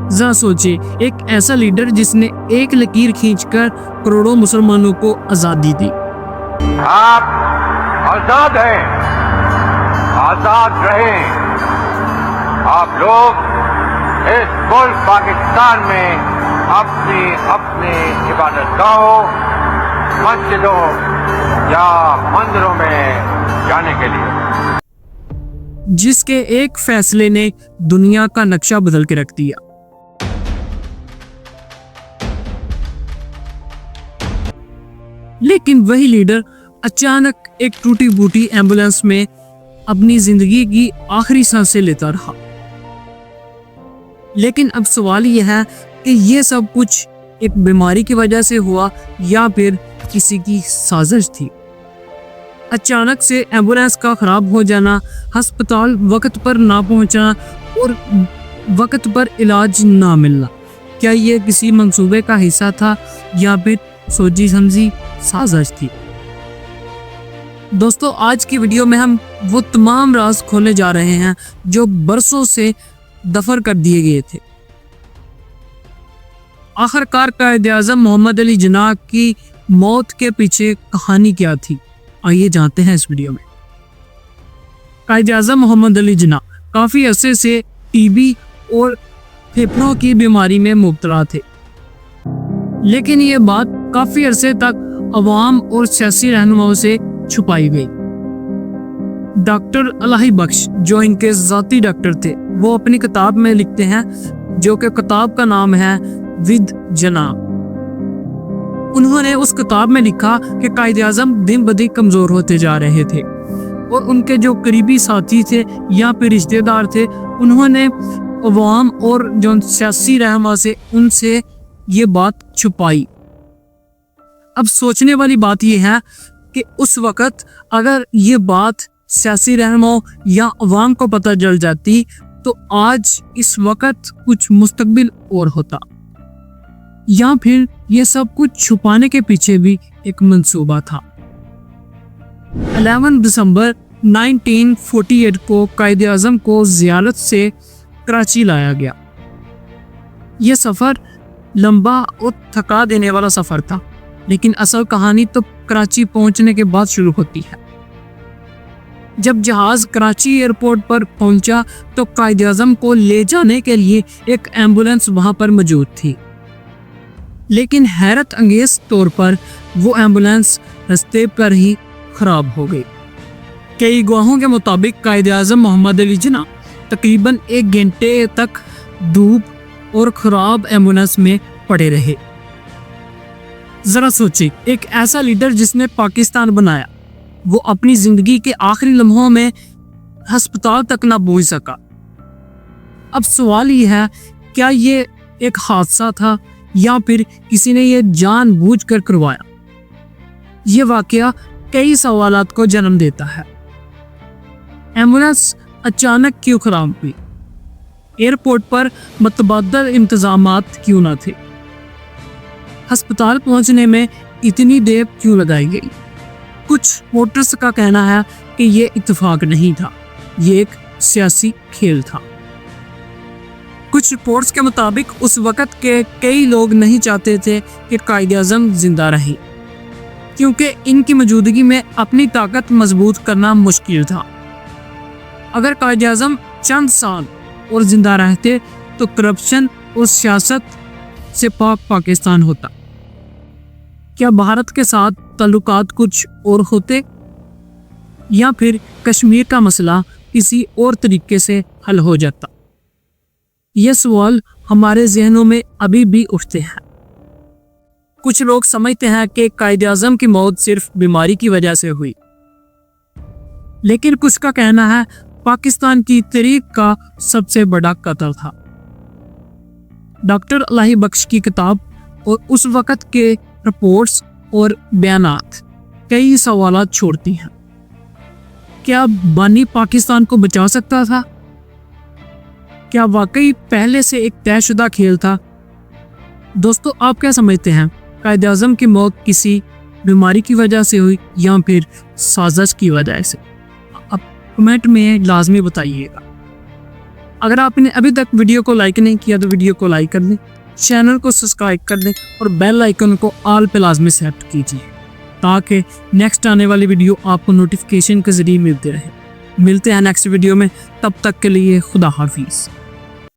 ذرا سوچے، ایک ایسا لیڈر جس نے ایک لکیر کھینچ کر کروڑوں مسلمانوں کو آزادی دی۔ آپ آزاد ہیں، آزاد رہیں۔ آپ لوگ اس ملک پاکستان میں اپنی عبادت گاہوں، مسجدوں یا مندروں میں جانے کے لیے، جس کے ایک فیصلے نے دنیا کا نقشہ بدل کے رکھ دیا۔ لیکن وہی لیڈر اچانک ایک ٹوٹی بوٹی ایمبولینس میں اپنی زندگی کی آخری سانسیں لیتا رہا۔ لیکن اب سوال یہ ہے کہ یہ سب کچھ ایک بیماری کی وجہ سے ہوا یا پھر کسی کی سازش تھی؟ اچانک سے ایمبولینس کا خراب ہو جانا، ہسپتال وقت پر نہ پہنچنا اور وقت پر علاج نہ ملنا، کیا یہ کسی منصوبے کا حصہ تھا یا پھر سوچی سمجھی سازش تھی؟ دوستو، آج کی ویڈیو میں ہم وہ تمام راز کھولنے جا رہے ہیں جو برسوں سے دفن کر دیے گئے تھے۔ آخرکار قائد اعظم محمد علی جناح کی موت کے پیچھے کہانی کیا تھی؟ آئیے جانتے ہیں اس ویڈیو میں۔ قائد اعظم محمد علی جناح کافی عرصے سے ٹی بی اور پھیپھڑوں کی بیماری میں مبتلا تھے، لیکن یہ بات کافی عرصے تک عوام اور سیاسی رہنماؤں سے چھپائی گئی۔ ڈاکٹر الہی بخش، جو ان کے ذاتی ڈاکٹر تھے، وہ اپنی کتاب میں لکھتے ہیں، جو کہ کتاب کا نام ہے ود جناح۔ انہوں نے اس کتاب میں لکھا کہ قائد اعظم دن بدن کمزور ہوتے جا رہے تھے اور ان کے جو قریبی ساتھی تھے یا پھر رشتہ دار تھے، انہوں نے عوام اور جو سیاسی رہنما سے ان سے یہ بات چھپائی۔ اب سوچنے والی بات یہ ہے کہ اس وقت اگر یہ بات سیاسی رہنماؤں یا عوام کو پتہ چل جاتی تو آج اس وقت کچھ مستقبل اور ہوتا، یا پھر یہ سب کچھ چھپانے کے پیچھے بھی ایک منصوبہ تھا۔ 11 دسمبر 1948 کو قائد اعظم کو زیارت سے کراچی لایا گیا۔ یہ سفر لمبا اور تھکا دینے والا سفر تھا، لیکن اصل کہانی تو کراچی پہنچنے کے بعد شروع ہوتی ہے۔ جب جہاز کراچی ایئرپورٹ پر پہنچا تو قائد اعظم کو لے جانے کے لیے ایک ایمبولینس وہاں پر موجود تھی، لیکن حیرت انگیز طور پر وہ ایمبولینس رستے پر ہی خراب ہو گئی۔ کئی گواہوں کے مطابق قائد اعظم محمد علی جناح تقریباً 1 گھنٹے تک دھوپ اور خراب ایمبولینس میں پڑے رہے۔ ذرا سوچیں، ایک ایسا لیڈر جس نے پاکستان بنایا، وہ اپنی زندگی کے آخری لمحوں میں ہسپتال تک نہ پہنچ سکا۔ اب سوال یہ ہے، کیا یہ ایک حادثہ تھا یا پھر کسی نے یہ جان بوجھ کر کروایا؟ یہ واقعہ کئی سوالات کو جنم دیتا ہے۔ ایمبولینس اچانک کیوں خراب ہوئی؟ ایئرپورٹ پر متبادل انتظامات کیوں نہ تھے؟ ہسپتال پہنچنے میں اتنی دیر کیوں لگائی گئی؟ کچھ رپورٹرز کا کہنا ہے کہ یہ اتفاق نہیں تھا، یہ ایک سیاسی کھیل تھا۔ کچھ رپورٹس کے مطابق اس وقت کے کئی لوگ نہیں چاہتے تھے کہ قائد اعظم زندہ رہیں، کیونکہ ان کی موجودگی میں اپنی طاقت مضبوط کرنا مشکل تھا۔ اگر قائد اعظم چند سال اور زندہ رہتے تو کرپشن اور سیاست سے پاک پاکستان ہوتا۔ کیا بھارت کے ساتھ تعلقات کچھ اور ہوتے، یا پھر کشمیر کا مسئلہ کسی اور طریقے سے حل ہو جاتا؟ یہ سوال ہمارے ذہنوں میں ابھی بھی اٹھتے ہیں۔ کچھ لوگ سمجھتے ہیں کہ قائد اعظم کی موت صرف بیماری کی وجہ سے ہوئی، لیکن کچھ کا کہنا ہے پاکستان کی تاریخ کا سب سے بڑا قتل تھا۔ ڈاکٹر الہی بخش کی کتاب اور اس وقت کے رپورٹس اور بیانات کئی سوالات چھوڑتی ہیں۔ کیا بانی پاکستان کو بچا سکتا تھا؟ کیا واقعی پہلے سے ایک طے شدہ کھیل تھا؟ دوستو، آپ کیا سمجھتے ہیں؟ قائد اعظم کی موت کسی بیماری کی وجہ سے ہوئی یا پھر سازش کی وجہ سے؟ آپ کمنٹ میں لازمی بتائیے گا۔ اگر آپ نے ابھی تک ویڈیو کو لائک نہیں کیا تو ویڈیو کو لائک کر دیں، چینل کو سبسکرائب کر دیں اور بیل آئیکن کو آل پہ لازمی سیٹ کیجیے تاکہ نیکسٹ آنے والی ویڈیو آپ کو نوٹیفیکیشن کے ذریعے ملتے رہے۔ ملتے ہیں نیکسٹ ویڈیو میں، تب تک کے لیے خدا حافظ۔